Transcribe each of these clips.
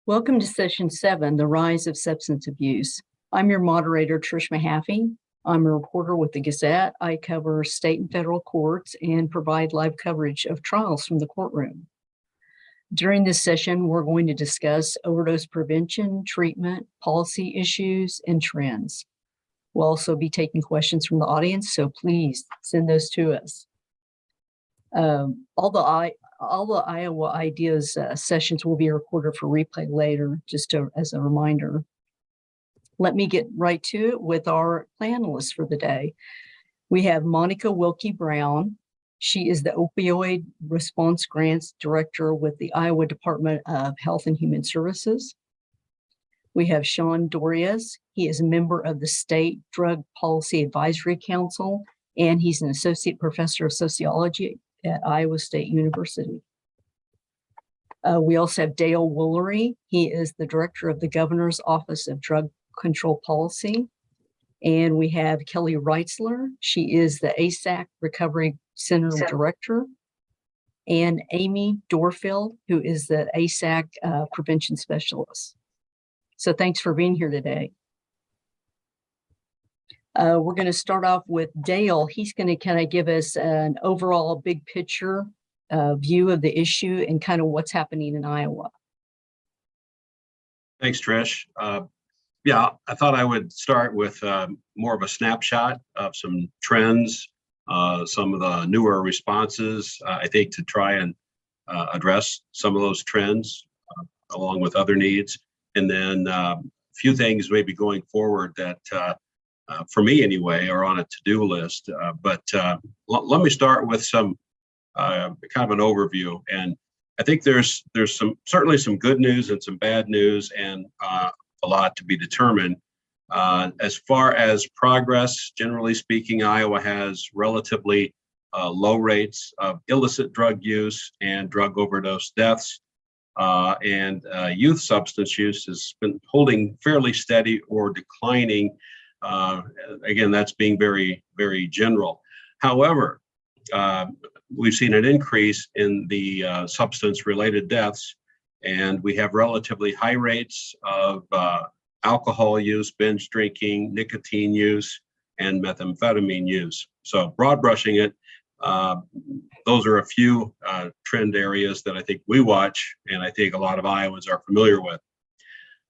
Welcome to Session 7, The Rise of Substance Abuse. I'm your moderator, Trish Mahaffey. I'm a reporter with the Gazette. I cover state and federal courts and provide live coverage of trials from the courtroom. During this session, we're going to discuss overdose prevention, treatment, policy issues, and trends. We'll also be taking questions from the audience, so please send those to us. All the Iowa Ideas sessions will be recorded for replay later, as a reminder. Let me get right to it with our panelists for the day. We have Monica Wilkie Brown. She is the Opioid Response Grants Director with the Iowa Department of Health and Human Services. We have Sean Dorias. He is a member of the State Drug Policy Advisory Council, and he's an associate professor of sociology at Iowa State University. We also have Dale Woolery. He is the director of the Governor's Office of Drug Control Policy. And we have Kelly Reitzler. She is the ASAC Recovery Center Director. And Amy Dorfield, who is the ASAC Prevention Specialist. So thanks for being here today. We're going to start off with Dale. He's going to kind of give us an overall big picture view of the issue and kind of what's happening in Iowa. Thanks, Trish. Yeah, I thought I would start with more of a snapshot of some trends, some of the newer responses, I think, to try and address some of those trends along with other needs. And then a few things maybe going forward that for me anyway, are on a to-do list. But let me start with some kind of an overview. And I think there's certainly some good news and some bad news, and a lot to be determined. As far as progress, generally speaking, Iowa has relatively low rates of illicit drug use and drug overdose deaths. And youth substance use has been holding fairly steady or declining. Again, that's being very, very general. However, we've seen an increase in the substance-related deaths, and we have relatively high rates of alcohol use, binge drinking, nicotine use, and methamphetamine use. So broad brushing it, those are a few trend areas that I think we watch, and I think a lot of Iowans are familiar with.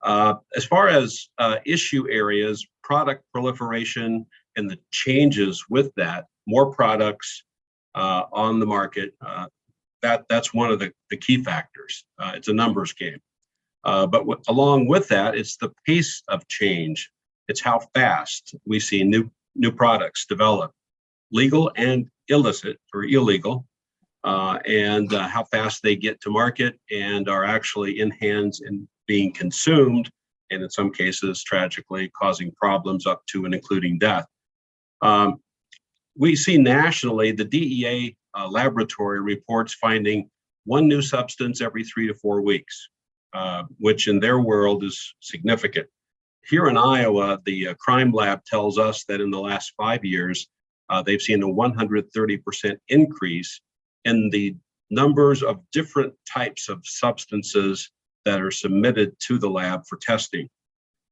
As far as issue areas, product proliferation and the changes with that, more products on the market, that's one of the key factors. It's a numbers game. But along with that, it's the pace of change. It's how fast we see new products develop, legal and illicit or illegal, and how fast they get to market and are actually in hands and being consumed, and in some cases, tragically, causing problems up to and including death. We see nationally, the DEA laboratory reports finding one new substance every 3 to 4 weeks, which in their world is significant. Here in Iowa, the crime lab tells us that in the last 5 years, they've seen a 130% increase in the numbers of different types of substances that are submitted to the lab for testing.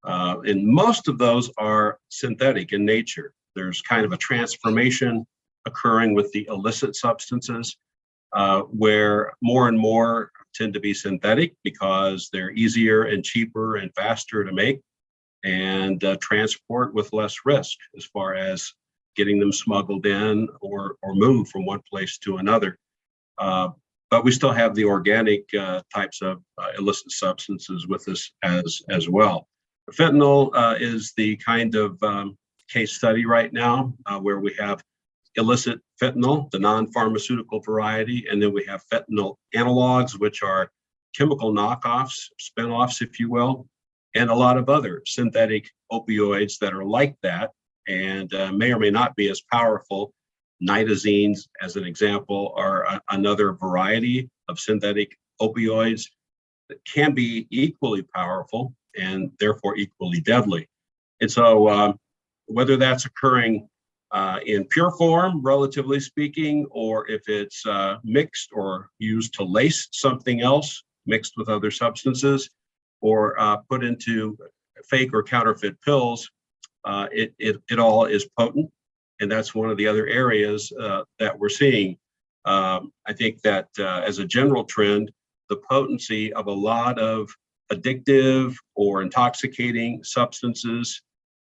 And most of those are synthetic in nature. There's kind of a transformation occurring with the illicit substances, where more and more tend to be synthetic because they're easier and cheaper and faster to make and transport with less risk as far as getting them smuggled in or moved from one place to another. But we still have the organic types of illicit substances with us as well. Fentanyl is the kind of case study right now where we have illicit fentanyl, the non-pharmaceutical variety, and then we have fentanyl analogs, which are chemical knockoffs, spin-offs, if you will, and a lot of other synthetic opioids that are like that and may or may not be as powerful. Nitazines, as an example, are another variety of synthetic opioids that can be equally powerful and therefore equally deadly. And so whether that's occurring in pure form, relatively speaking, or if it's mixed or used to lace something else, mixed with other substances, or put into fake or counterfeit pills, it all is potent. And that's one of the other areas that we're seeing. I think that as a general trend, the potency of a lot of addictive or intoxicating substances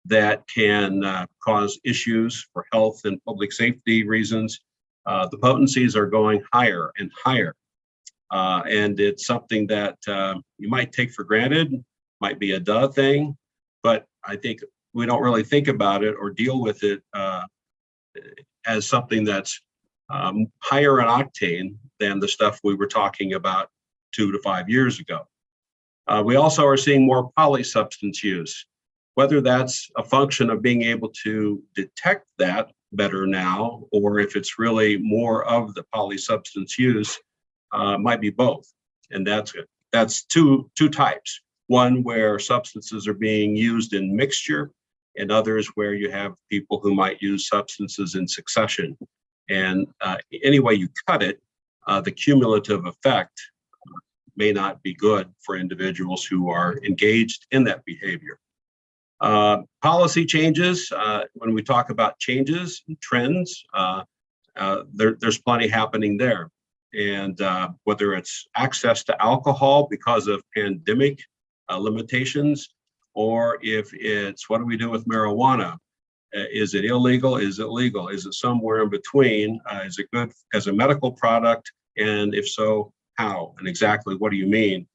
that can cause issues for health and public safety reasons, the potencies are going higher and higher. And it's something that you might take for granted, might be a duh thing, but I think we don't really think about it or deal with it as something that's higher in octane than the stuff we were talking about 2 to 5 years ago. We also are seeing more polysubstance use, whether that's a function of being able to detect that better now, or if it's really more of the polysubstance use, might be both. And that's two types. One where substances are being used in mixture, and others where you have people who might use substances in succession. And any way you cut it, the cumulative effect may not be good for individuals who are engaged in that behavior. Policy changes, when we talk about changes and trends, there's plenty happening there. And whether it's access to alcohol because of pandemic limitations, or if it's what do we do with marijuana? Is it illegal? Is it legal? Is it somewhere in between? Is it good as a medical product? And if so, how? And exactly what do you mean?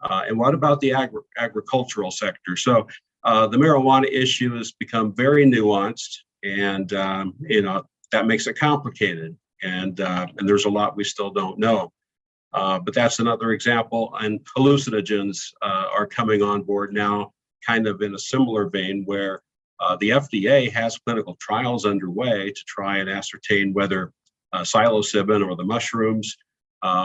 And what about the agricultural sector? So the marijuana issue has become very nuanced, and that makes it complicated. And there's a lot we still don't know. But that's another example. And hallucinogens are coming on board now, kind of in a similar vein, where the FDA has clinical trials underway to try and ascertain whether psilocybin or the mushrooms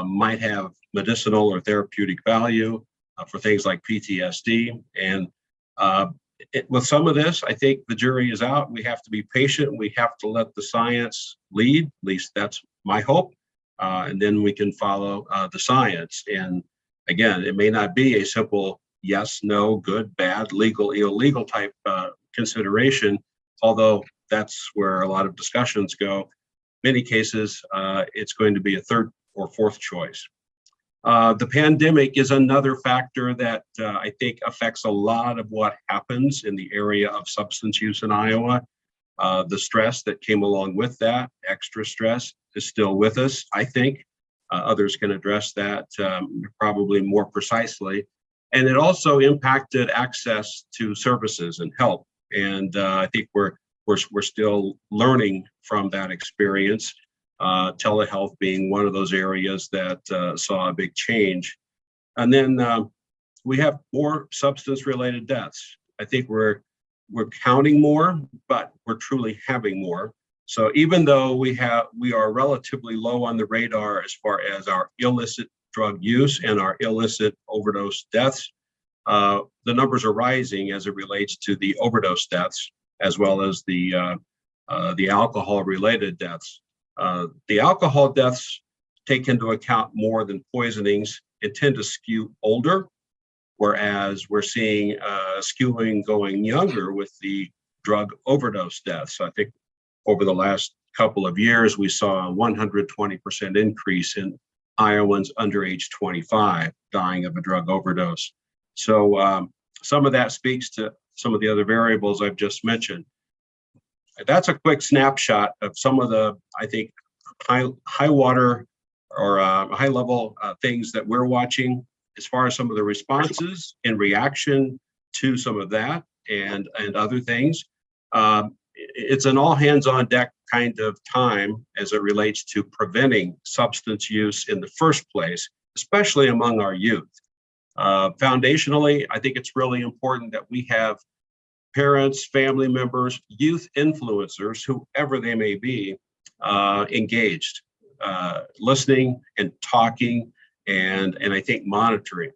might have medicinal or therapeutic value for things like PTSD. And with some of this, I think the jury is out. We have to be patient. We have to let the science lead. At least that's my hope. And then we can follow the science. And again, it may not be a simple yes, no, good, bad, legal, illegal type consideration, although that's where a lot of discussions go. Many cases, it's going to be a third or fourth choice. The pandemic is another factor that I think affects a lot of what happens in the area of substance use in Iowa. The stress that came along with that, extra stress, is still with us, I think. Others can address that probably more precisely. And it also impacted access to services and help. And I think we're still learning from that experience. Telehealth being one of those areas that saw a big change. And then we have more substance-related deaths. I think we're counting more, but we're truly having more. So even though we are relatively low on the radar as far as our illicit drug use and our illicit overdose deaths, the numbers are rising as it relates to the overdose deaths, as well as the alcohol-related deaths. The alcohol deaths take into account more than poisonings and tend to skew older, whereas we're seeing skewing going younger with the drug overdose deaths. So I think over the last couple of years, we saw a 120% increase in Iowans under age 25 dying of a drug overdose. So some of that speaks to some of the other variables I've just mentioned. That's a quick snapshot of some of the, I think, high water or high level things that we're watching as far as some of the responses in reaction to some of that and other things. It's an all hands on deck kind of time as it relates to preventing substance use in the first place, especially among our youth. Foundationally, I think it's really important that we have parents, family members, youth influencers, whoever they may be, engaged, listening and talking, and I think monitoring.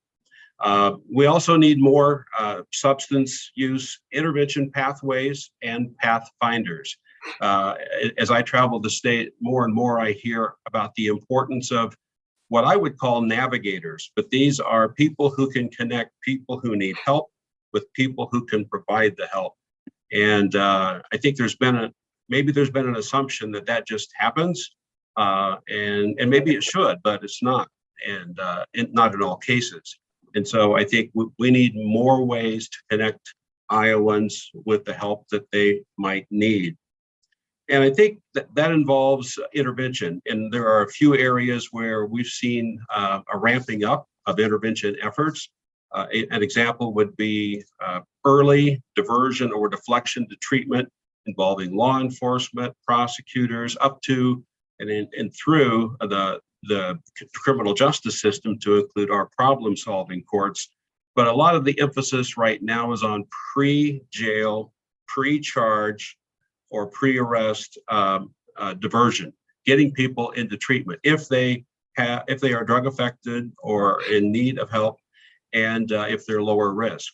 We also need more substance use intervention pathways and pathfinders. As I travel the state, more and more I hear about the importance of what I would call navigators, but these are people who can connect people who need help with people who can provide the help. And I think maybe there's been an assumption that that just happens, and maybe it should, but it's not, and not in all cases. And so I think we need more ways to connect Iowans with the help that they might need. And I think that involves intervention. And there are a few areas where we've seen a ramping up of intervention efforts. An example would be early diversion or deflection to treatment involving law enforcement, prosecutors, up to and through the criminal justice system to include our problem-solving courts. But a lot of the emphasis right now is on pre-jail, pre-charge, or pre-arrest diversion, getting people into treatment if they are drug affected or in need of help, and if they're lower risk.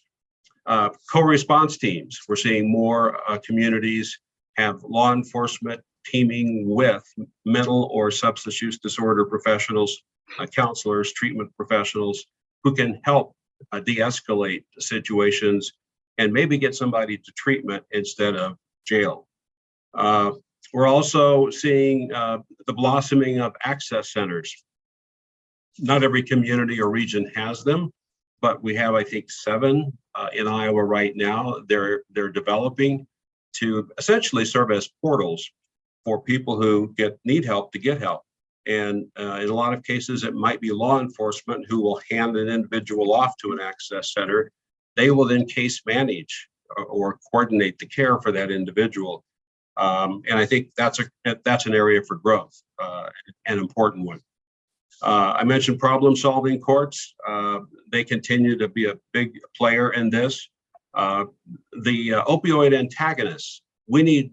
Co-response teams, we're seeing more communities have law enforcement teaming with mental or substance use disorder professionals, counselors, treatment professionals who can help de-escalate situations and maybe get somebody to treatment instead of jail. We're also seeing the blossoming of access centers. Not every community or region has them, but we have, I think, 7 in Iowa right now. They're developing to essentially serve as portals for people who need help to get help. And in a lot of cases, it might be law enforcement who will hand an individual off to an access center. They will then case manage or coordinate the care for that individual. And I think that's an area for growth, an important one. I mentioned problem-solving courts. They continue to be a big player in this. The opioid antagonists, we need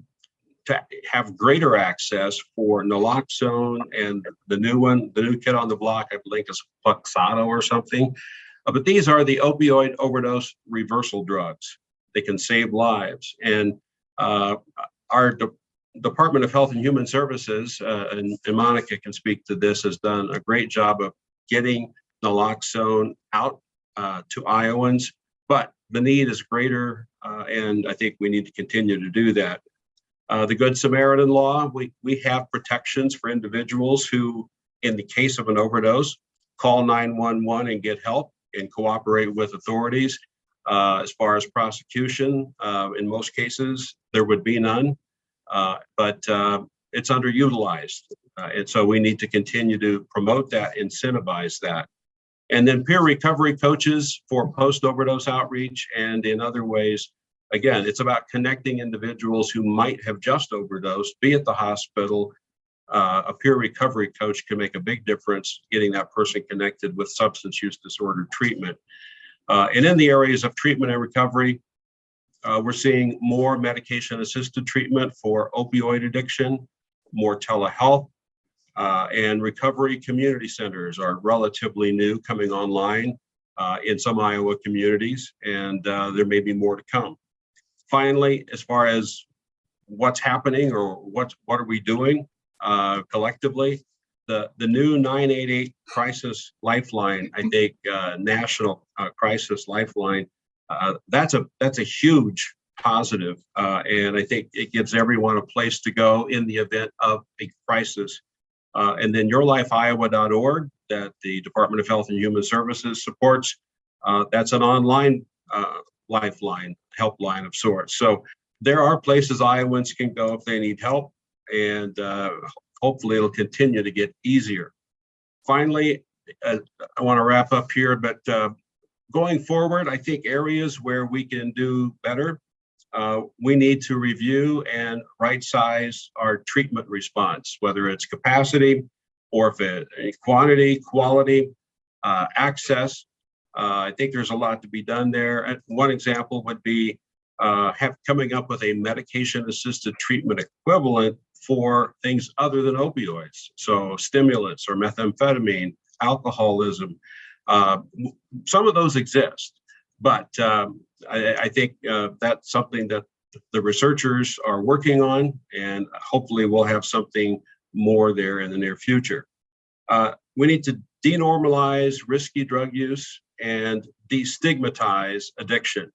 to have greater access for naloxone and the new kid on the block, I believe is Plexado or something. But these are the opioid overdose reversal drugs. They can save lives. And our Department of Health and Human Services, and Monica can speak to this, has done a great job of getting naloxone out to Iowans, but the need is greater, and I think we need to continue to do that. The Good Samaritan law, we have protections for individuals who, in the case of an overdose, call 911 and get help and cooperate with authorities. As far as prosecution, in most cases, there would be none. But it's underutilized. And so we need to continue to promote that, incentivize that. And then peer recovery coaches for post-overdose outreach and in other ways. Again, it's about connecting individuals who might have just overdosed, be at the hospital. A peer recovery coach can make a big difference getting that person connected with substance use disorder treatment. And in the areas of treatment and recovery, we're seeing more medication-assisted treatment for opioid addiction, more telehealth, and recovery community centers are relatively new, coming online in some Iowa communities, and there may be more to come. Finally, as far as what's happening or what are we doing collectively, the new 988 crisis lifeline, I think, national crisis lifeline, that's a huge positive, and I think it gives everyone a place to go in the event of a crisis. And then yourlifeiowa.org that the Department of Health and Human Services supports, that's an online lifeline, helpline of sorts. So there are places Iowans can go if they need help, and hopefully it'll continue to get easier. Finally, I want to wrap up here, but going forward, I think areas where we can do better, we need to review and right-size our treatment response, whether it's capacity or if it's quantity, quality, access. I think there's a lot to be done there. And one example would be coming up with a medication-assisted treatment equivalent for things other than opioids. So stimulants or methamphetamine, alcoholism, some of those exist, but I think that's something that the researchers are working on, and hopefully we'll have something more there in the near future. We need to denormalize risky drug use and destigmatize addiction.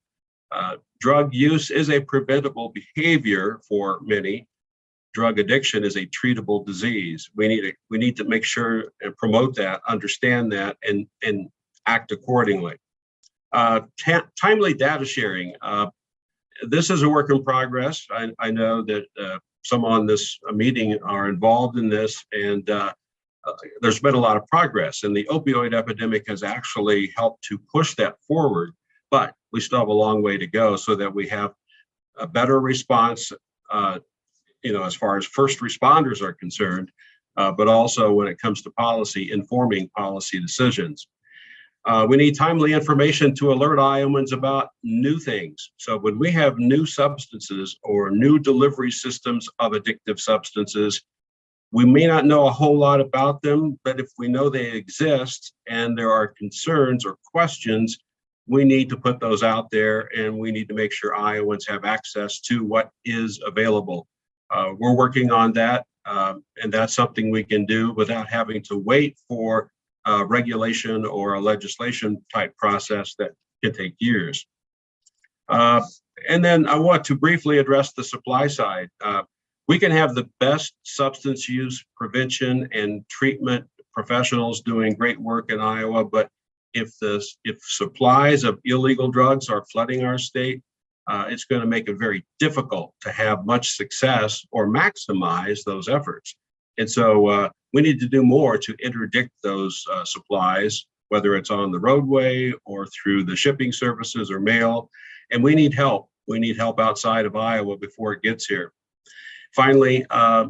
Drug use is a preventable behavior for many. Drug addiction is a treatable disease. We need to make sure and promote that, understand that, and act accordingly. Timely data sharing. This is a work in progress. I know that some on this meeting are involved in this, and there's been a lot of progress, and the opioid epidemic has actually helped to push that forward, but we still have a long way to go so that we have a better response, as far as first responders are concerned, but also when it comes to policy, informing policy decisions. We need timely information to alert Iowans about new things. So when we have new substances or new delivery systems of addictive substances, we may not know a whole lot about them, but if we know they exist and there are concerns or questions, we need to put those out there, and we need to make sure Iowans have access to what is available. We're working on that, and that's something we can do without having to wait for regulation or a legislation type process that can take years. And then I want to briefly address the supply side. We can have the best substance use prevention and treatment professionals doing great work in Iowa, but if supplies of illegal drugs are flooding our state, it's going to make it very difficult to have much success or maximize those efforts. And so we need to do more to interdict those supplies, whether it's on the roadway or through the shipping services or mail. And we need help. We need help outside of Iowa before it gets here. Finally, I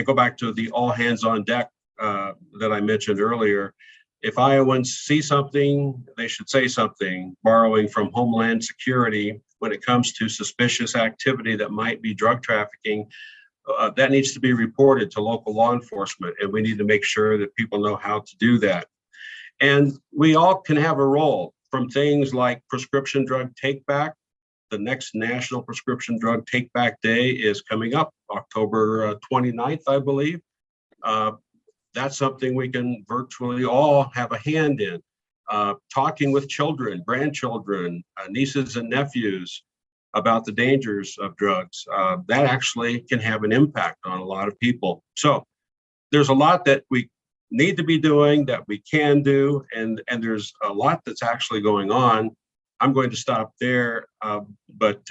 go back to the all hands on deck that I mentioned earlier. If Iowans see something, they should say something. Borrowing from Homeland Security, when it comes to suspicious activity that might be drug trafficking, that needs to be reported to local law enforcement, and we need to make sure that people know how to do that. And we all can have a role, from things like prescription drug take back. The next National Prescription Drug Take Back Day is coming up, October 29th, I believe. That's something we can virtually all have a hand in. Talking with children, grandchildren, nieces and nephews about the dangers of drugs, that actually can have an impact on a lot of people. So there's a lot that we need to be doing, that we can do, and there's a lot that's actually going on. I'm going to stop there, but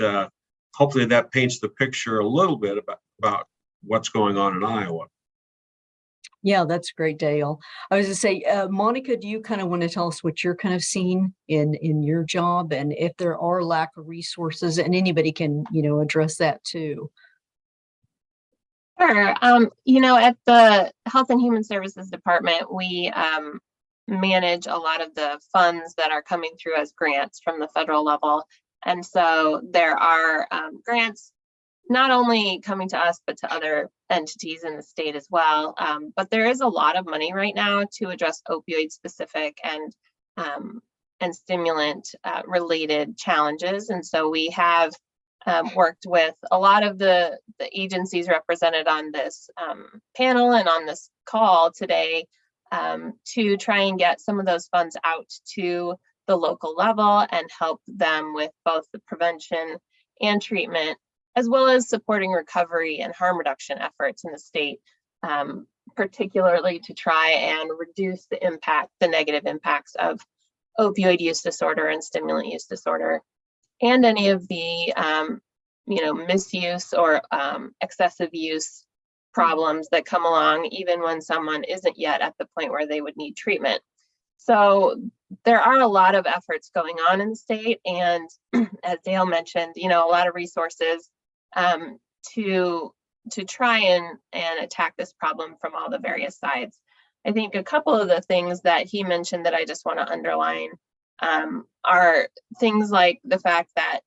hopefully that paints the picture a little bit about what's going on in Iowa. Yeah, that's great, Dale. I was going to say, Monica, do you kind of want to tell us what you're kind of seeing in your job, and if there are lack of resources, and anybody can, address that too? Sure. At the Health and Human Services Department, we manage a lot of the funds that are coming through as grants from the federal level. And so there are grants not only coming to us, but to other entities in the state as well. But there is a lot of money right now to address opioid specific and stimulant related challenges. And so we have worked with a lot of the agencies represented on this panel and on this call today to try and get some of those funds out to the local level and help them with both the prevention and treatment, as well as supporting recovery and harm reduction efforts in the state, particularly to try and reduce the negative impacts of opioid use disorder and stimulant use disorder, and any of the misuse or excessive use problems that come along even when someone isn't yet at the point where they would need treatment. So there are a lot of efforts going on in the state, and as Dale mentioned, a lot of resources to try and attack this problem from all the various sides. I think a couple of the things that he mentioned that I just want to underline are things like the fact that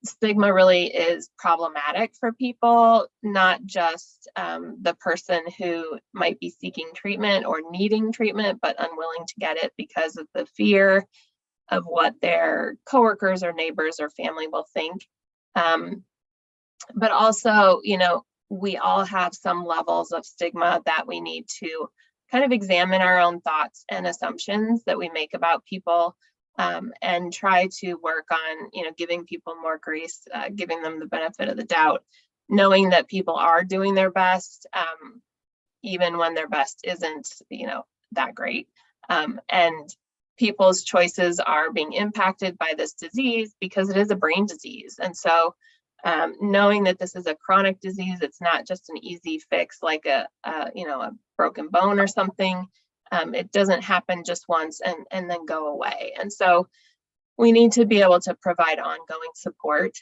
stigma really is problematic for people, not just the person who might be seeking treatment or needing treatment, but unwilling to get it because of the fear of what their coworkers or neighbors or family will think. But also, we all have some levels of stigma that we need to kind of examine our own thoughts and assumptions that we make about people, and try to work on, giving people more grace, giving them the benefit of the doubt, knowing that people are doing their best, even when their best isn't, that great. And people's choices are being impacted by this disease because it is a brain disease. And so knowing that this is a chronic disease, it's not just an easy fix like a broken bone or something. It doesn't happen just once and then go away. And so we need to be able to provide ongoing support,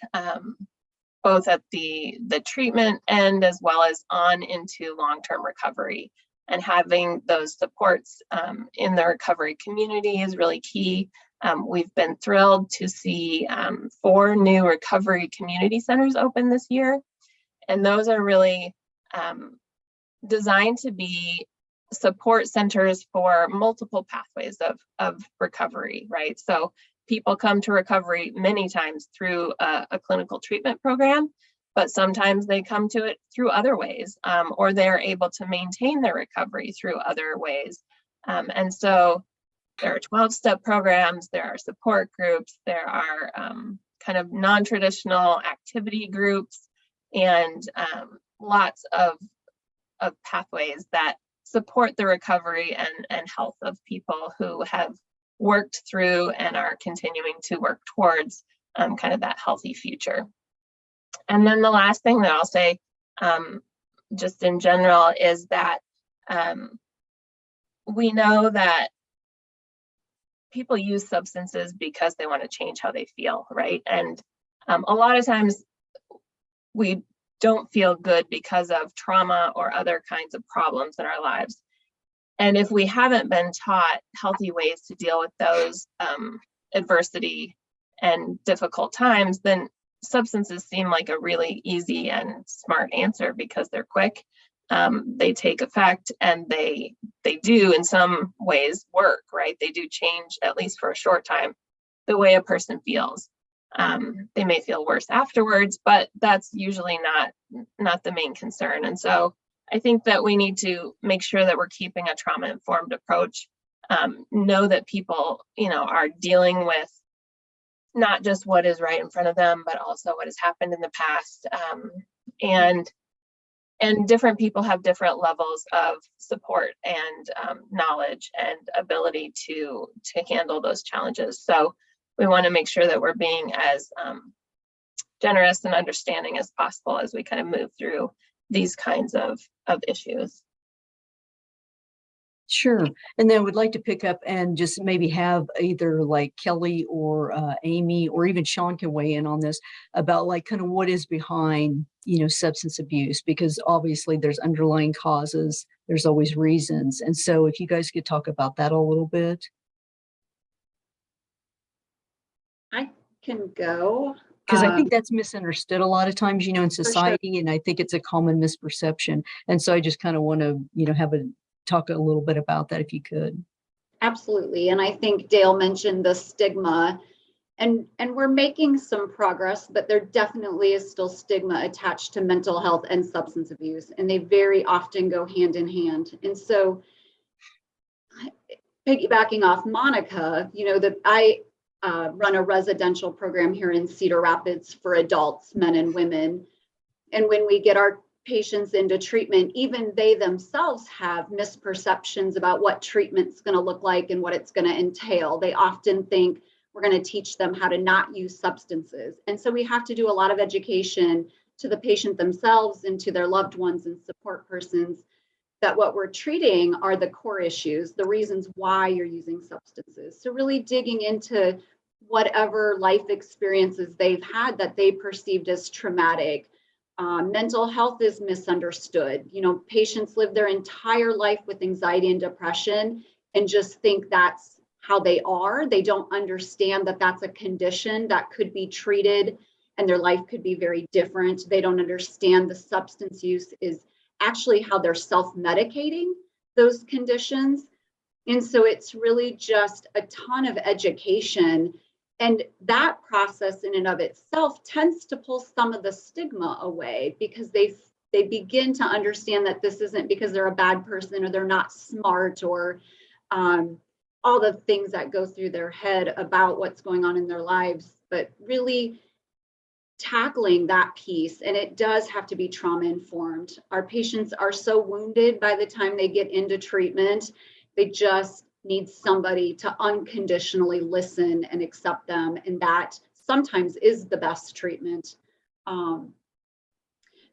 both at the treatment end as well as on into long-term recovery. And having those supports in the recovery community is really key. We've been thrilled to see 4 new recovery community centers open this year. And those are really designed to be support centers for multiple pathways of recovery, right? So people come to recovery many times through a clinical treatment program, but sometimes they come to it through other ways, or they're able to maintain their recovery through other ways. And so there are 12-step programs, there are support groups, there are kind of non-traditional activity groups, and lots of pathways that support the recovery and health of people who have worked through and are continuing to work towards kind of that healthy future. And then the last thing that I'll say, just in general, is that we know that people use substances because they want to change how they feel, right? And a lot of times we don't feel good because of trauma or other kinds of problems in our lives. And if we haven't been taught healthy ways to deal with those adversity and difficult times, then substances seem like a really easy and smart answer because they're quick, they take effect, and they do in some ways work, right? They do change, at least for a short time, the way a person feels. They may feel worse afterwards, but that's usually not the main concern. And so I think that we need to make sure that we're keeping a trauma-informed approach, know that people, are dealing with not just what is right in front of them, but also what has happened in the past. And different people have different levels of support and knowledge and ability to handle those challenges. So we want to make sure that we're being as generous and understanding as possible as we kind of move through these kinds of issues. Sure. And then I would like to pick up and just maybe have either like Kelly or Amy or even Sean can weigh in on this about like kind of what is behind, substance abuse, because obviously there's underlying causes, there's always reasons. And so if you guys could talk about that a little bit. I can go. Because I think that's misunderstood a lot of times, in society, and I think it's a common misperception. And so I just kind of want to, talk a little bit about that if you could. Absolutely. And I think Dale mentioned the stigma, and we're making some progress, but there definitely is still stigma attached to mental health and substance abuse, and they very often go hand in hand. And so piggybacking off Monica, that I run a residential program here in Cedar Rapids for adults, men and women. And when we get our patients into treatment, even they themselves have misperceptions about what treatment's going to look like and what it's going to entail. They often think we're going to teach them how to not use substances. And so we have to do a lot of education to the patient themselves and to their loved ones and support persons that what we're treating are the core issues, the reasons why you're using substances. So really digging into whatever life experiences they've had that they perceived as traumatic. Mental health is misunderstood. Patients live their entire life with anxiety and depression and just think that's how they are. They don't understand that that's a condition that could be treated and their life could be very different. They don't understand the substance use is actually how they're self-medicating those conditions. And so it's really just a ton of education. And that process in and of itself tends to pull some of the stigma away because they they begin to understand that this isn't because they're a bad person or they're not smart or all the things that go through their head about what's going on in their lives, but really tackling that piece. And it does have to be trauma informed. Our patients are so wounded by the time they get into treatment, they just need somebody to unconditionally listen and accept them. And that sometimes is the best treatment.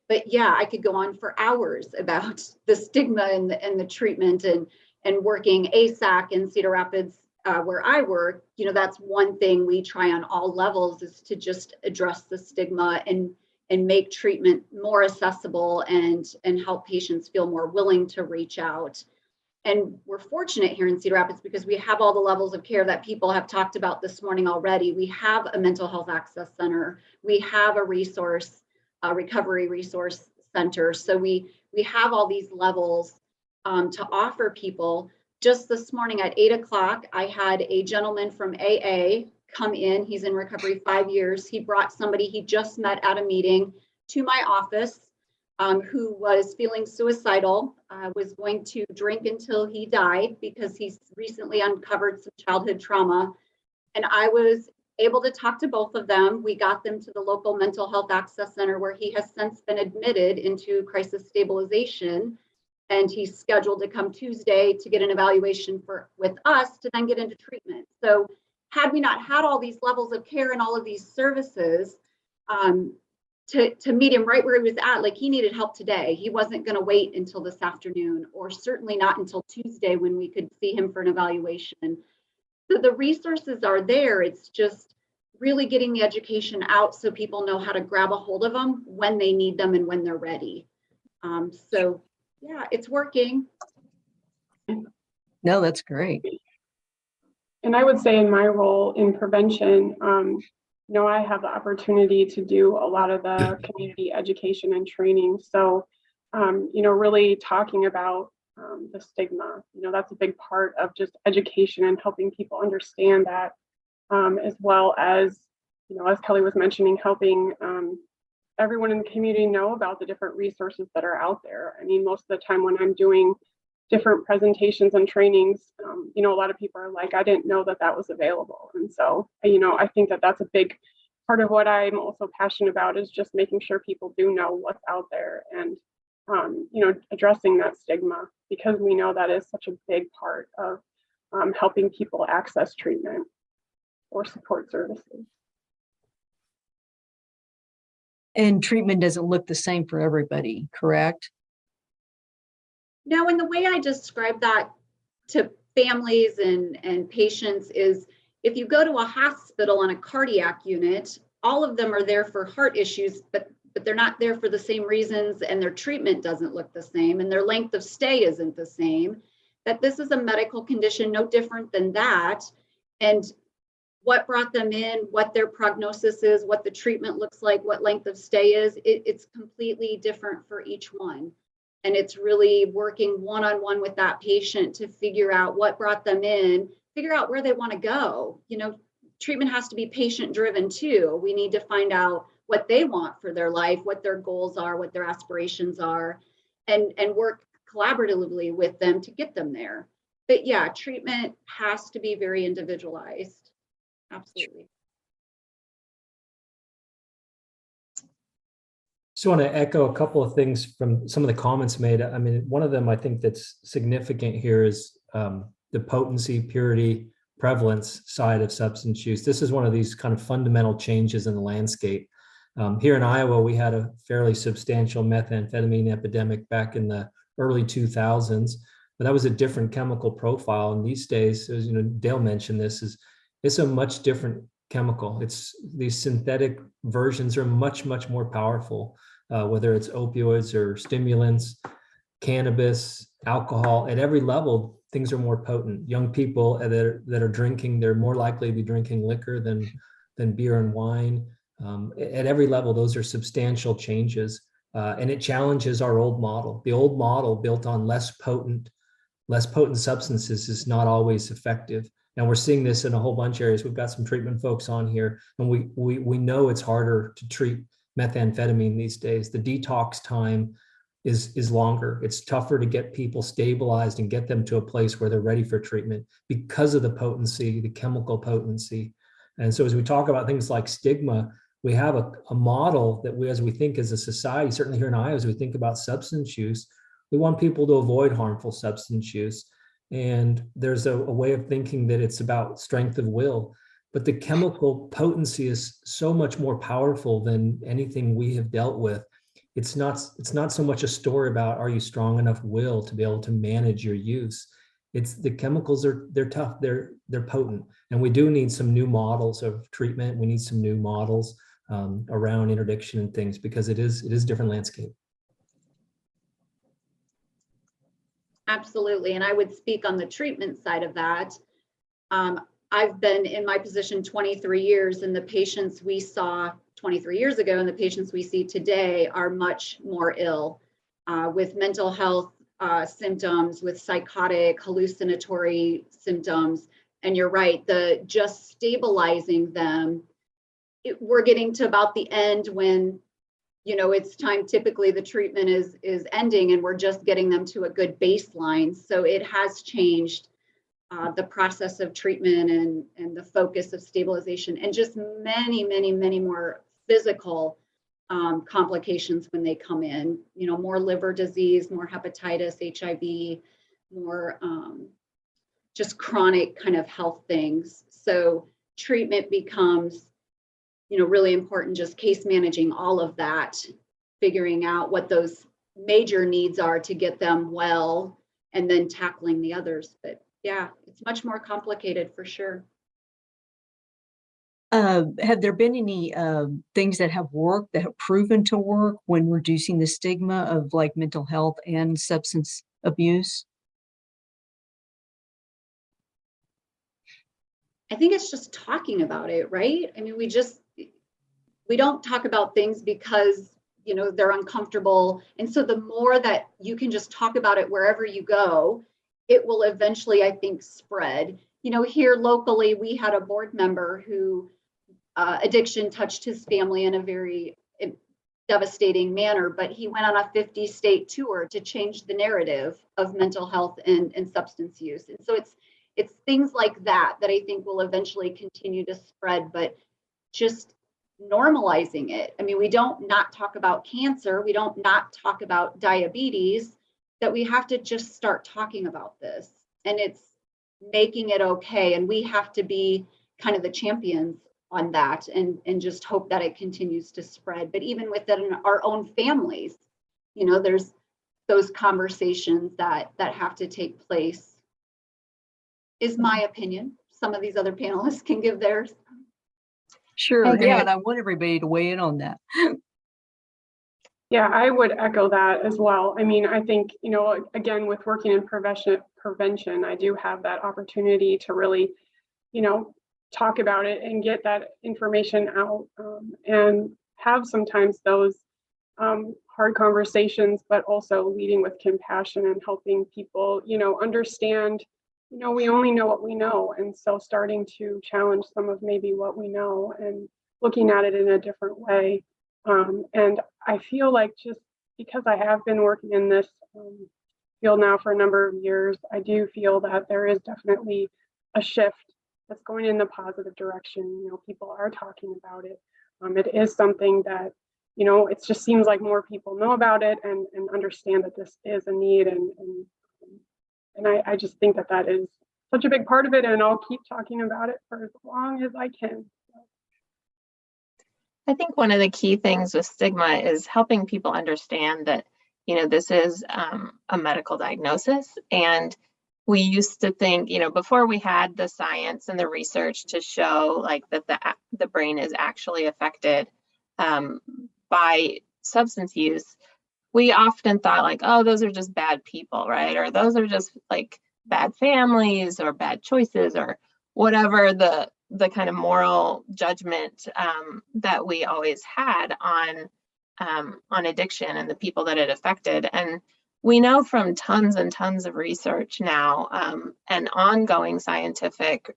But yeah, I could go on for hours about the stigma and the treatment and working ASAC in Cedar Rapids, where I work. You know, that's one thing we try on all levels, is to just address the stigma and make treatment more accessible and help patients feel more willing to reach out. And we're fortunate here in Cedar Rapids because we have all the levels of care that people have talked about this morning already. We have a mental health access center. We have a resource, recovery resource center. So we have all these levels to offer people. Just this morning at 8 o'clock, I had a gentleman from AA come in. He's in recovery 5 years. He brought somebody he just met at a meeting to my office who was feeling suicidal, was going to drink until he died because he's recently uncovered some childhood trauma. And I was able to talk to both of them. We got them to the local mental health access center where he has since been admitted into crisis stabilization. And he's scheduled to come Tuesday to get an evaluation with us to then get into treatment. So had we not had all these levels of care and all of these services, to meet him right where he was at, like he needed help today. He wasn't going to wait until this afternoon, or certainly not until Tuesday when we could see him for an evaluation. So the resources are there. It's just really getting the education out so people know how to grab a hold of them when they need them and when they're ready. So yeah, it's working. No, that's great. And I would say in my role in prevention, I have the opportunity to do a lot of the community education and training. So, really talking about the stigma, that's a big part of just education and helping people understand that, as well as, as Kelly was mentioning, helping everyone in the community know about the different resources that are out there. I mean, most of the time when I'm doing different presentations and trainings, a lot of people are like, I didn't know that was available. And so, I think that that's a big part of what I'm also passionate about, is just making sure people do know what's out there and, addressing that stigma, because we know that is such a big part of helping people access treatment or support services. And treatment doesn't look the same for everybody, correct? No, and the way I describe that to families and patients is, if you go to a hospital on a cardiac unit, all of them are there for heart issues, but they're not there for the same reasons, and their treatment doesn't look the same, and their length of stay isn't the same. That this is a medical condition no different than that. And what brought them in, what their prognosis is, what the treatment looks like, what length of stay is, it's completely different for each one. And it's really working one-on-one with that patient to figure out what brought them in, figure out where they want to go. Treatment has to be patient-driven too. We need to find out what they want for their life, what their goals are, what their aspirations are, and work collaboratively with them to get them there. But yeah, treatment has to be very individualized. Absolutely. Just want to echo a couple of things from some of the comments made. I mean, one of them I think that's significant here is the potency, purity, prevalence side of substance use. This is one of these kind of fundamental changes in the landscape. Here in Iowa, we had a fairly substantial methamphetamine epidemic back in the early 2000s, but that was a different chemical profile. And these days, as Dale mentioned, it's a much different chemical. These synthetic versions are much, much more powerful, whether it's opioids or stimulants, cannabis, alcohol. At every level, things are more potent. Young people that are drinking, they're more likely to be drinking liquor than beer and wine. At every level, those are substantial changes. And it challenges our old model. The old model built on less potent substances is not always effective. And we're seeing this in a whole bunch of areas. We've got some treatment folks on here, and we know it's harder to treat methamphetamine these days. The detox time is longer. It's tougher to get people stabilized and get them to a place where they're ready for treatment because of the potency, the chemical potency. And so as we talk about things like stigma, we have a model that we, as we think as a society, certainly here in Iowa, as we think about substance use, we want people to avoid harmful substance use. And there's a way of thinking that it's about strength of will, but the chemical potency is so much more powerful than anything we have dealt with. It's not so much a story about, are you strong enough will to be able to manage your use? It's the chemicals they're tough, they're potent. And we do need some new models of treatment. We need some new models around interdiction and things, because it is a different landscape. Absolutely. And I would speak on the treatment side of that. I've been in my position 23 years, and the patients we saw 23 years ago and the patients we see today are much more ill with mental health symptoms, with psychotic, hallucinatory symptoms. And you're right, just stabilizing them, we're getting to about the end when, you know, it's time, typically the treatment is ending and we're just getting them to a good baseline. So it has changed the process of treatment and the focus of stabilization, and just many more physical complications when they come in, you know, more liver disease, more hepatitis, HIV, more just chronic kind of health things. So treatment becomes, you know, really important, just case managing all of that, figuring out what those major needs are to get them well, and then tackling the others. But yeah, it's much more complicated for sure. Have there been any things that have worked, that have proven to work when reducing the stigma of like mental health and substance abuse? I think it's just talking about it, right? I mean, we don't talk about things because, you know, they're uncomfortable. And so the more that you can just talk about it wherever you go, it will eventually, I think, spread. You know, here locally, we had a board member who addiction touched his family in a very devastating manner, but he went on a 50-state tour to change the narrative of mental health and substance use. And so it's things like that I think will eventually continue to spread, but just normalizing it. I mean, we don't not talk about cancer, we don't not talk about diabetes, that we have to just start talking about this, and it's making it okay. And we have to be kind of the champions on that, and just hope that it continues to spread. But even within our own families, you know, there's those conversations that have to take place, is my opinion. Some of these other panelists can give theirs. Sure, agree. yeah, and I want everybody to weigh in on that. Yeah, I would echo that as well. I mean, I think, you know, again, with working in prevention, I do have that opportunity to really, you know, talk about it and get that information out, and have sometimes those hard conversations, but also leading with compassion and helping people, you know, understand, you know, we only know what we know. And so starting to challenge some of maybe what we know and looking at it in a different way. And I feel like, just because I have been working in this field now for a number of years, I do feel that there is definitely a shift that's going in the positive direction. You know, people are talking about it. It is something that, you know, it just seems like more people know about it and understand that this is a need. And I just think that is such a big part of it, and I'll keep talking about it for as long as I can. I think one of the key things with stigma is helping people understand that, you know, this is a medical diagnosis. And we used to think, you know, before we had the science and the research to show like that the brain is actually affected by substance use, we often thought like, oh, those are just bad people, right? Or those are just like bad families or bad choices, or whatever the kind of moral judgment that we always had on addiction and the people that it affected. And we know from tons and tons of research now and ongoing scientific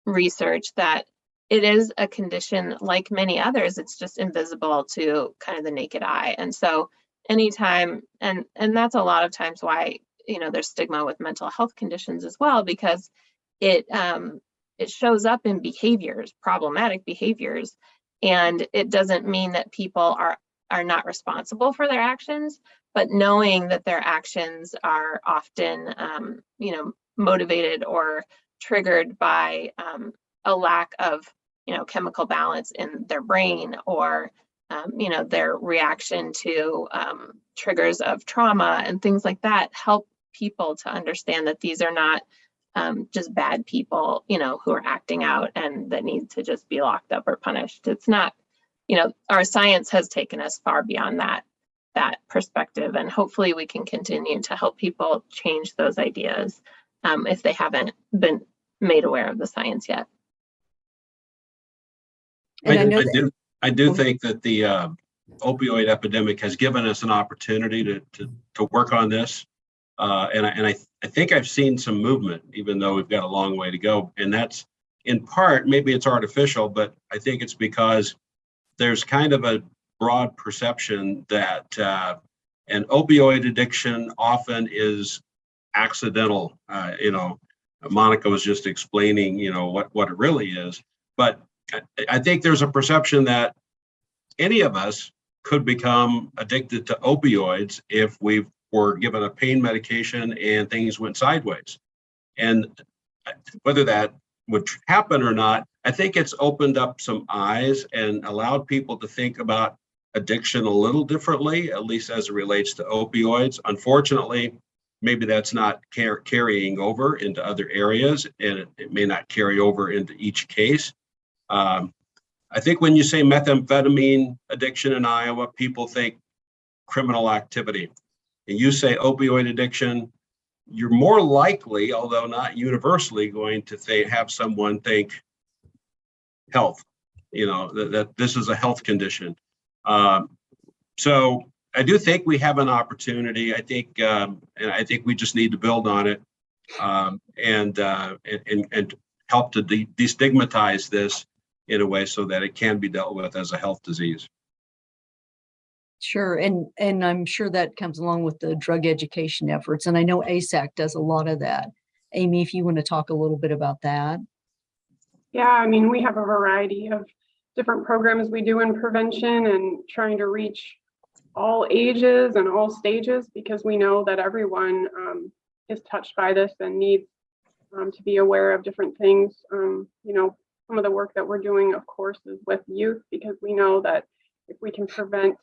research that it is a condition like many others. It's just invisible to kind of the naked eye. And so anytime, and that's a lot of times why, there's stigma with mental health conditions as well, because it shows up in behaviors, problematic behaviors, and it doesn't mean that people are not responsible for their actions, but knowing that their actions are often, motivated or triggered by a lack of, chemical balance in their brain, or their reaction to triggers of trauma and things like that, help people to understand that these are not just bad people, who are acting out and that need to just be locked up or punished. It's not, our science has taken us far beyond that perspective, and hopefully we can continue to help people change those ideas if they haven't been made aware of the science yet. And I know that, I do think that the opioid epidemic has given us an opportunity to work on this. And I think I've seen some movement, even though we've got a long way to go. And that's in part, maybe it's artificial, but I think it's because there's kind of a broad perception that an opioid addiction often is accidental. Monica was just explaining, what it really is. But I think there's a perception that any of us could become addicted to opioids if we were given a pain medication and things went sideways. And whether that would happen or not, I think it's opened up some eyes and allowed people to think about addiction a little differently, at least as it relates to opioids. Unfortunately, maybe that's not carrying over into other areas, and it may not carry over into each case. I think when you say methamphetamine addiction in Iowa, people think criminal activity. And you say opioid addiction, you're more likely, although not universally, going to have someone think health, that this is a health condition. So I do think we have an opportunity. I think, and I think we just need to build on it and help to destigmatize this in a way so that it can be dealt with as a health disease. sure. And I'm sure that comes along with the drug education efforts. And I know ASAC does a lot of that. Amy, if you want to talk a little bit about that. Yeah, I mean, we have a variety of different programs we do in prevention and trying to reach all ages and all stages, because we know that everyone is touched by this and needs to be aware of different things. Some of the work that we're doing, of course, is with youth, because we know that if we can prevent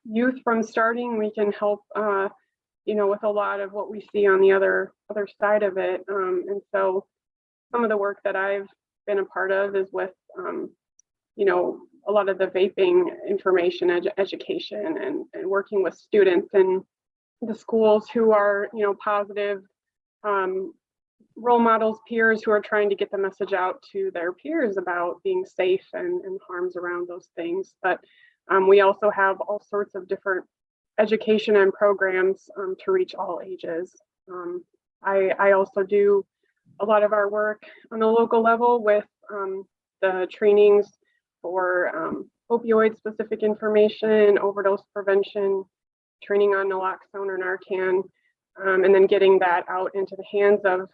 youth from starting, we can help, with a lot of what we see on the other side of it. And so some of the work that I've been a part of is with, a lot of the vaping information education and working with students in the schools who are, positive role models, peers who are trying to get the message out to their peers about being safe and harms around those things. But we also have all sorts of different education and programs to reach all ages. I also do a lot of our work on the local level with the trainings for opioid specific information, overdose prevention, training on naloxone or Narcan, and then getting that out into the hands of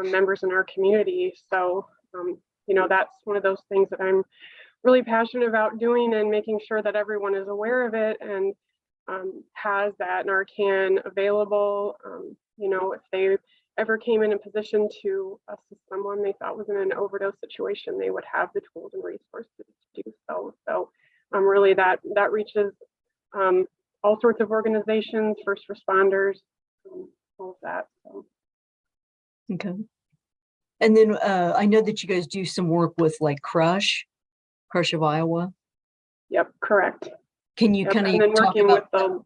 members in our community. So, that's one of those things that I'm really passionate about doing, and making sure that everyone is aware of it and has that Narcan available. If they ever came in a position to assist someone they thought was in an overdose situation, they would have the tools and resources to do so. So really that reaches all sorts of organizations, first responders, all of that. So. Okay. And then I know that you guys do some work with like Crush of Iowa. Yep, correct. Can you kind of talk about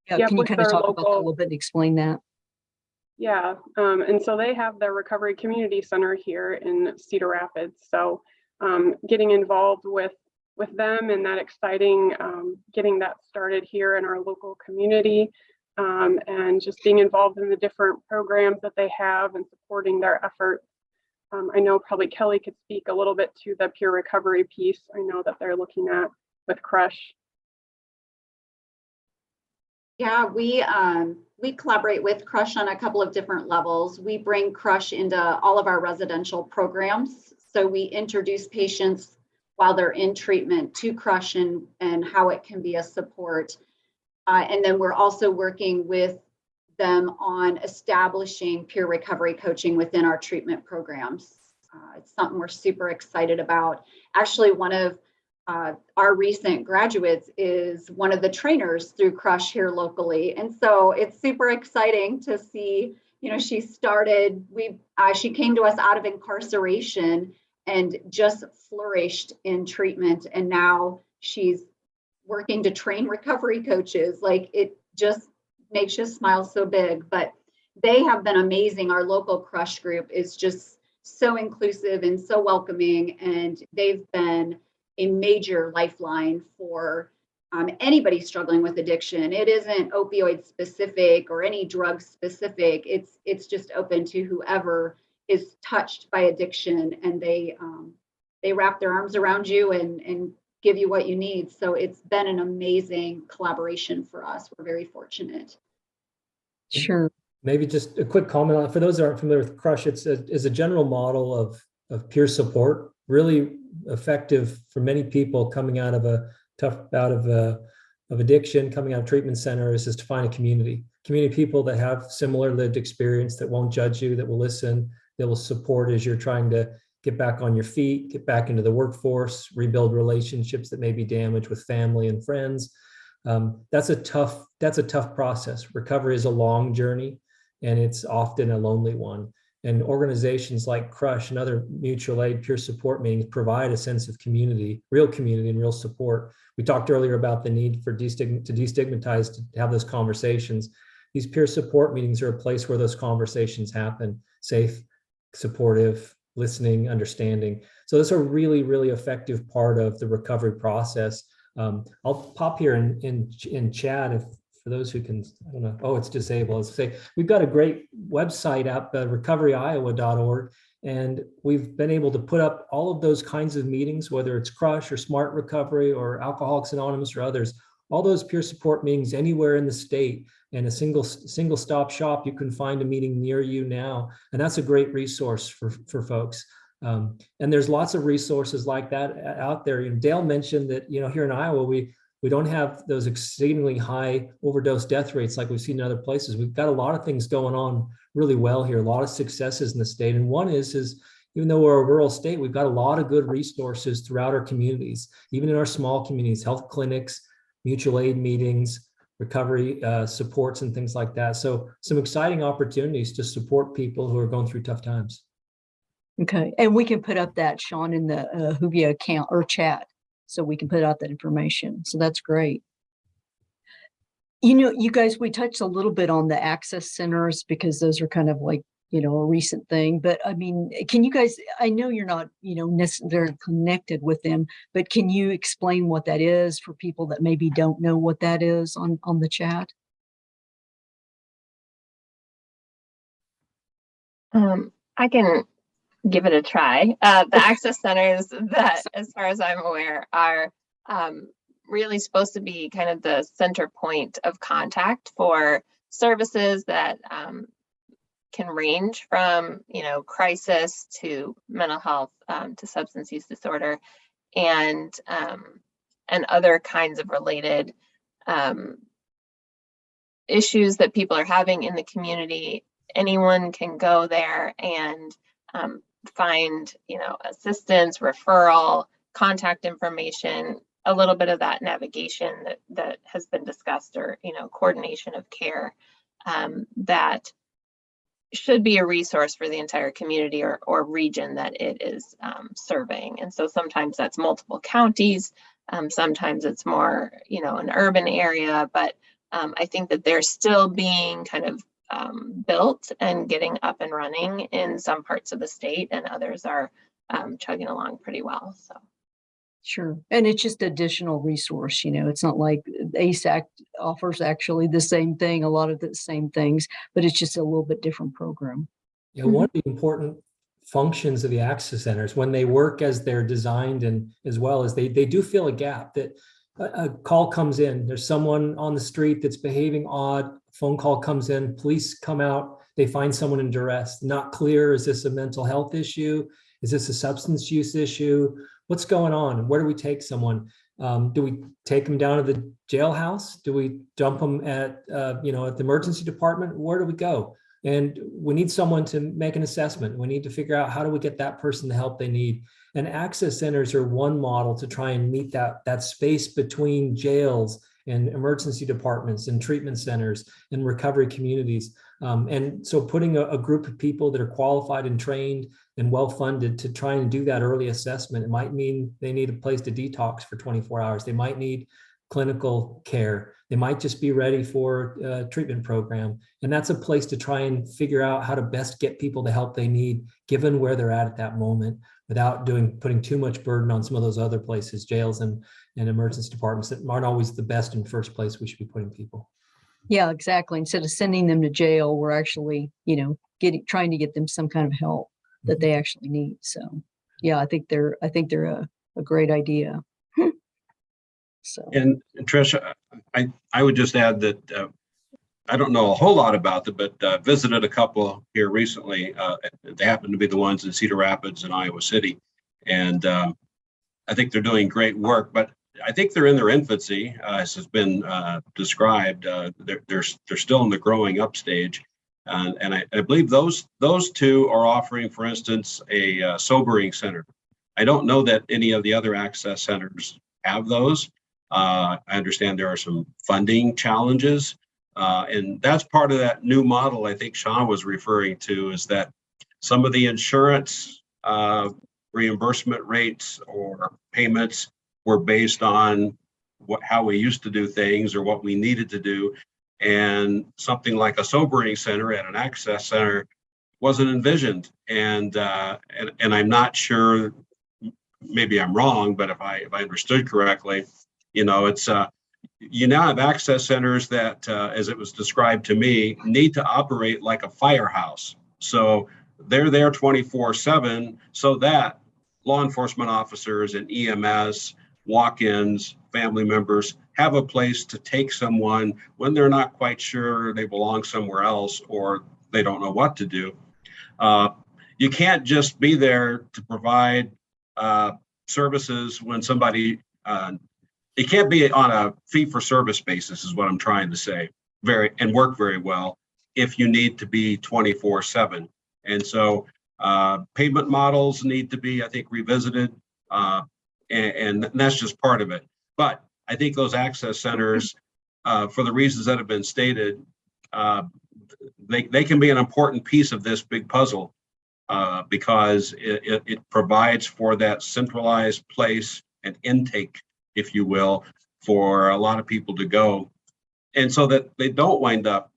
can you kind of talk about that a little bit and explain that? Yeah, and so they have their Recovery Community Center here in Cedar Rapids. So getting involved with them and that exciting, getting that started here in our local community, and just being involved in the different programs that they have and supporting their efforts. I know probably Kelly could speak a little bit to the peer recovery piece. I know that they're looking at with Crush. Yeah, we collaborate with Crush on a couple of different levels. We bring Crush into all of our residential programs. So we introduce patients while they're in treatment to Crush and how it can be a support. And then we're also working with them on establishing peer recovery coaching within our treatment programs. It's something we're super excited about. Actually, one of our recent graduates is one of the trainers through Crush here locally. And so it's super exciting to see, she started, she came to us out of incarceration and just flourished in treatment. And now she's working to train recovery coaches. Like, it just makes you smile so big, but they have been amazing. Our local Crush group is just so inclusive and so welcoming, and they've been a major lifeline for anybody struggling with addiction. It isn't opioid specific or any drug specific. It's just open to whoever is touched by addiction, and they wrap their arms around you and give you what you need. So it's been an amazing collaboration for us. We're very fortunate. Sure. Maybe just a quick comment on, for those that aren't familiar with Crush, it's a general model of peer support, really effective for many people coming out of a tough bout of addiction, coming out of treatment centers, is to find a community people that have similar lived experience, that won't judge you, that will listen, that will support as you're trying to get back on your feet, get back into the workforce, rebuild relationships that may be damaged with family and friends. That's a tough process. Recovery is a long journey, and it's often a lonely one. And organizations like Crush and other mutual aid peer support meetings provide a sense of community, and real support. We talked earlier about the need for to destigmatize, to have those conversations. These peer support meetings are a place where those conversations happen, safe, supportive, listening, understanding. So that's a really, really effective part of the recovery process. I'll pop here in chat if, for those who can, I don't know, oh, it's disabled. Let's say we've got a great website up, recoveryiowa.org, and we've been able to put up all of those kinds of meetings, whether it's Crush or Smart Recovery or Alcoholics Anonymous or others, all those peer support meetings anywhere in the state, and a single stop shop. You can find a meeting near you now, and that's a great resource for folks. And there's lots of resources like that out there. Dale mentioned that, here in Iowa, we don't have those exceedingly high overdose death rates like we've seen in other places. We've got a lot of things going on really well here, a lot of successes in the state. And one is even though we're a rural state, we've got a lot of good resources throughout our communities, even in our small communities, health clinics, mutual aid meetings, recovery supports, and things like that. So some exciting opportunities to support people who are going through tough times. Okay. And we can put up that, Sean, in the Hoovia account or chat, so we can put out that information. So that's great. You guys, we touched a little bit on the access centers because those are kind of like, a recent thing. But I mean, can you guys, I know you're not, necessarily connected with them, but can you explain what that is for people that maybe don't know what that is on the chat? I can give it a try. The access centers that, as far as I'm aware, are really supposed to be kind of the center point of contact for services that can range from, crisis to mental health, to substance use disorder, and other kinds of related issues that people are having in the community. Anyone can go there and find, assistance, referral, contact information, a little bit of that navigation that has been discussed, or, coordination of care, that should be a resource for the entire community or region that it is serving. And so sometimes that's multiple counties, sometimes it's more, an urban area, but I think that they're still being kind of built and getting up and running in some parts of the state, and others are chugging along pretty well. So. Sure. And it's just additional resource, it's not like ASAC offers actually the same thing, a lot of the same things, but it's just a little bit different program. Yeah, one of the important functions of the access centers, when they work as they're designed, and as well as they do fill a gap that a call comes in, there's someone on the street that's behaving odd, phone call comes in, police come out, they find someone in duress, not clear, is this a mental health issue? Is this a substance use issue? What's going on? Where do we take someone? Do we take them down to the jailhouse? Do we dump them at, at the emergency department? Where do we go? And we need someone to make an assessment. We need to figure out how do we get that person the help they need. And access centers are one model to try and meet that space between jails and emergency departments and treatment centers and recovery communities. And so putting a group of people that are qualified and trained and well-funded to try and do that early assessment, it might mean they need a place to detox for 24 hours. They might need clinical care. They might just be ready for a treatment program. And that's a place to try and figure out how to best get people the help they need, given where they're at that moment, without putting too much burden on some of those other places, jails and emergency departments that aren't always the best in first place we should be putting people. Yeah, exactly. Instead of sending them to jail, we're actually, trying to get them some kind of help that they actually need. So yeah, I think they're a great idea. So And Tricia, I would just add that I don't know a whole lot about it, but visited a couple here recently. They happen to be the ones in Cedar Rapids and Iowa City. And I think they're doing great work, but I think they're in their infancy, as has been described. They're still in the growing up stage. And I believe those two are offering, for instance, a sobering center. I don't know that any of the other access centers have those. I understand there are some funding challenges. And that's part of that new model I think Sean was referring to, is that some of the insurance reimbursement rates or payments were based on how we used to do things or what we needed to do. And something like a sobering center at an access center wasn't envisioned. And I'm not sure, maybe I'm wrong, but if I understood correctly, it's you now have access centers that, as it was described to me, need to operate like a firehouse. So they're there 24/7 so that law enforcement officers and EMS, walk-ins, family members have a place to take someone when they're not quite sure they belong somewhere else or they don't know what to do. You can't just be there to provide services when somebody, it can't be on a fee-for-service basis is what I'm trying to say, and work very well if you need to be 24/7. And so payment models need to be, I think, revisited, and that's just part of it. But I think those access centers, for the reasons that have been stated, they can be an important piece of this big puzzle because it provides for that centralized place and intake, if you will, for a lot of people to go. And so that they don't wind up,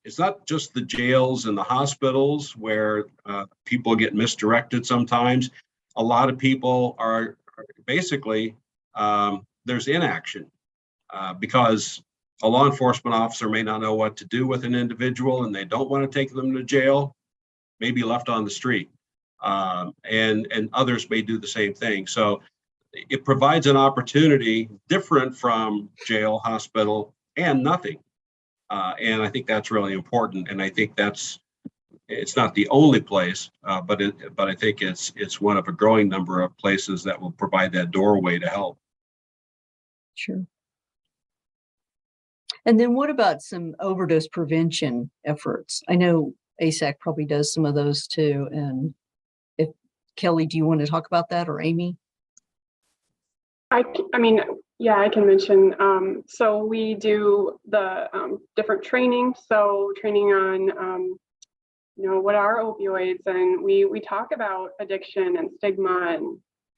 it's not just the jails and the hospitals where people get misdirected sometimes. A lot of people are basically, there's inaction because a law enforcement officer may not know what to do with an individual and they don't want to take them to jail, maybe left on the street. And others may do the same thing. So it provides an opportunity different from jail, hospital, and nothing. And I think that's really important. And I think it's not the only place, but I think it's one of a growing number of places that will provide that doorway to help. sure. And then what about some overdose prevention efforts? I know ASAC probably does some of those too. And if Kelly, do you want to talk about that, or Amy? I mean, yeah, I can mention. So we do the different training. So training on, what are opioids, and we talk about addiction and stigma and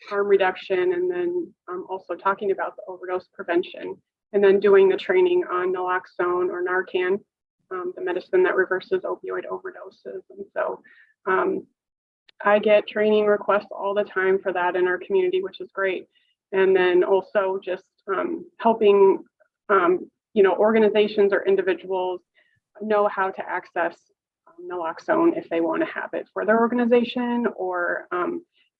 harm reduction, and then also talking about the overdose prevention, and then doing the training on naloxone or Narcan, the medicine that reverses opioid overdoses. And so I get training requests all the time for that in our community, which is great. And then also just helping, organizations or individuals know how to access naloxone if they want to have it for their organization, or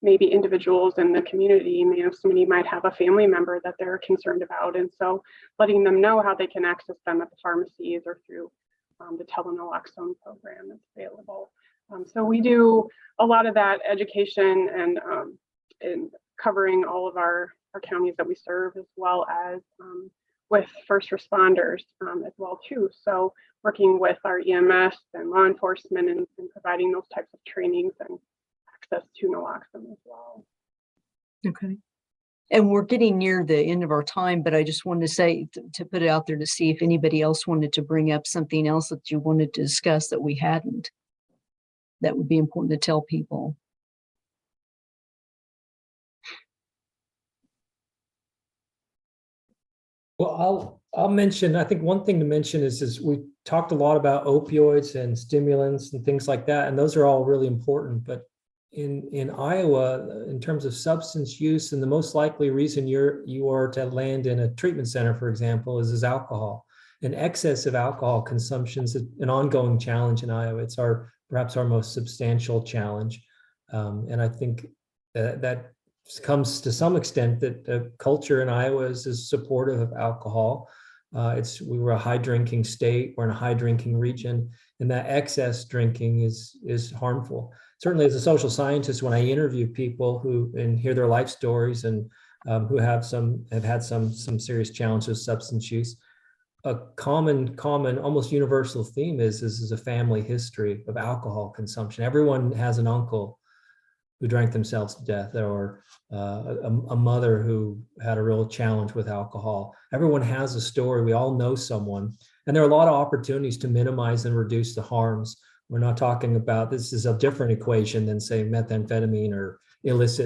maybe individuals in the community, somebody might have a family member that they're concerned about. And so letting them know how they can access them at the pharmacies or through the telenaloxone program that's available. So we do a lot of that education and covering all of our counties that we serve, as well as with first responders as well too. So working with our EMS and law enforcement and providing those types of trainings and access to naloxone as well. Okay. And we're getting near the end of our time, but I just wanted to say, to put it out there to see if anybody else wanted to bring up something else that you wanted to discuss that we hadn't. That would be important to tell people. Well, I'll mention, I think one thing to mention is we talked a lot about opioids and stimulants and things like that, and those are all really important. But in Iowa, in terms of substance use, and the most likely reason you are to land in a treatment center, for example, is alcohol. And excess of alcohol consumption is an ongoing challenge in Iowa. It's perhaps our most substantial challenge. And I think that comes to some extent that the culture in Iowa is supportive of alcohol. We were a high drinking state, we're in a high drinking region, and that excess drinking is harmful. Certainly as a social scientist, when I interview people and hear their life stories and who have had some serious challenges with substance use, a common, almost universal theme is a family history of alcohol consumption. Everyone has an uncle who drank themselves to death, or a mother who had a real challenge with alcohol. Everyone has a story. We all know someone. And there are a lot of opportunities to minimize and reduce the harms. We're not talking about, this is a different equation than, say, methamphetamine or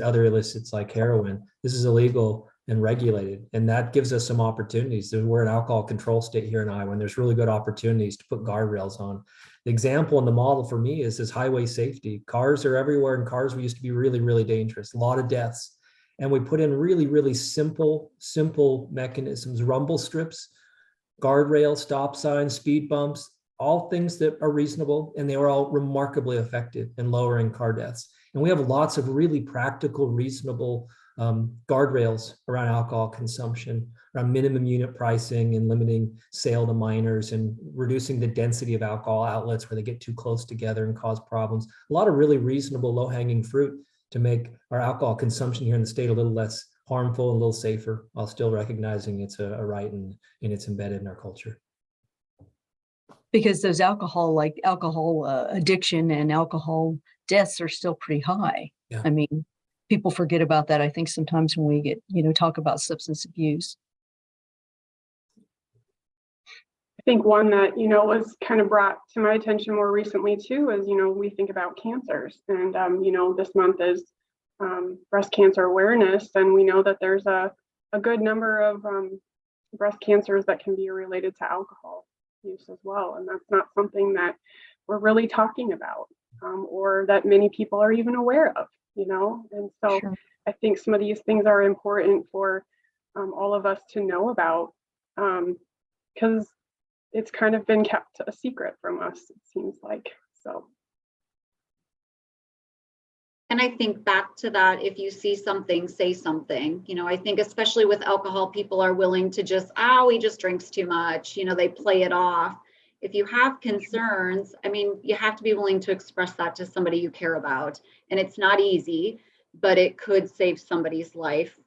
other illicits like heroin. This is illegal and regulated. And that gives us some opportunities. We're an alcohol control state here in Iowa, and there's really good opportunities to put guardrails on. The example and the model for me is highway safety. Cars are everywhere, and cars used to be really, really dangerous, a lot of deaths. And we put in really, really simple mechanisms, rumble strips, guardrails, stop signs, speed bumps, all things that are reasonable, and they were all remarkably effective in lowering car deaths. And we have lots of really practical, reasonable guardrails around alcohol consumption, around minimum unit pricing and limiting sale to minors and reducing the density of alcohol outlets where they get too close together and cause problems. A lot of really reasonable low-hanging fruit to make our alcohol consumption here in the state a little less harmful and a little safer, while still recognizing it's a right and it's embedded in our culture. Because those alcohol addiction and alcohol deaths are still pretty high. Yeah. I mean, people forget about that, I think, sometimes when we get, talk about substance abuse. I think one that, was kind of brought to my attention more recently too is, we think about cancers, and, this month is breast cancer awareness. And we know that there's a good number of breast cancers that can be related to alcohol use as well. And that's not something that we're really talking about or that many people are even aware of, And so Sure. I think some of these things are important for all of us to know about, because it's kind of been kept a secret from us, it seems like. So. And I think back to that, if you see something, say something. I think especially with alcohol, people are willing to just, he just drinks too much. They play it off. If you have concerns, you have to be willing to express that to somebody you care about. And it's not easy, but it could save somebody's life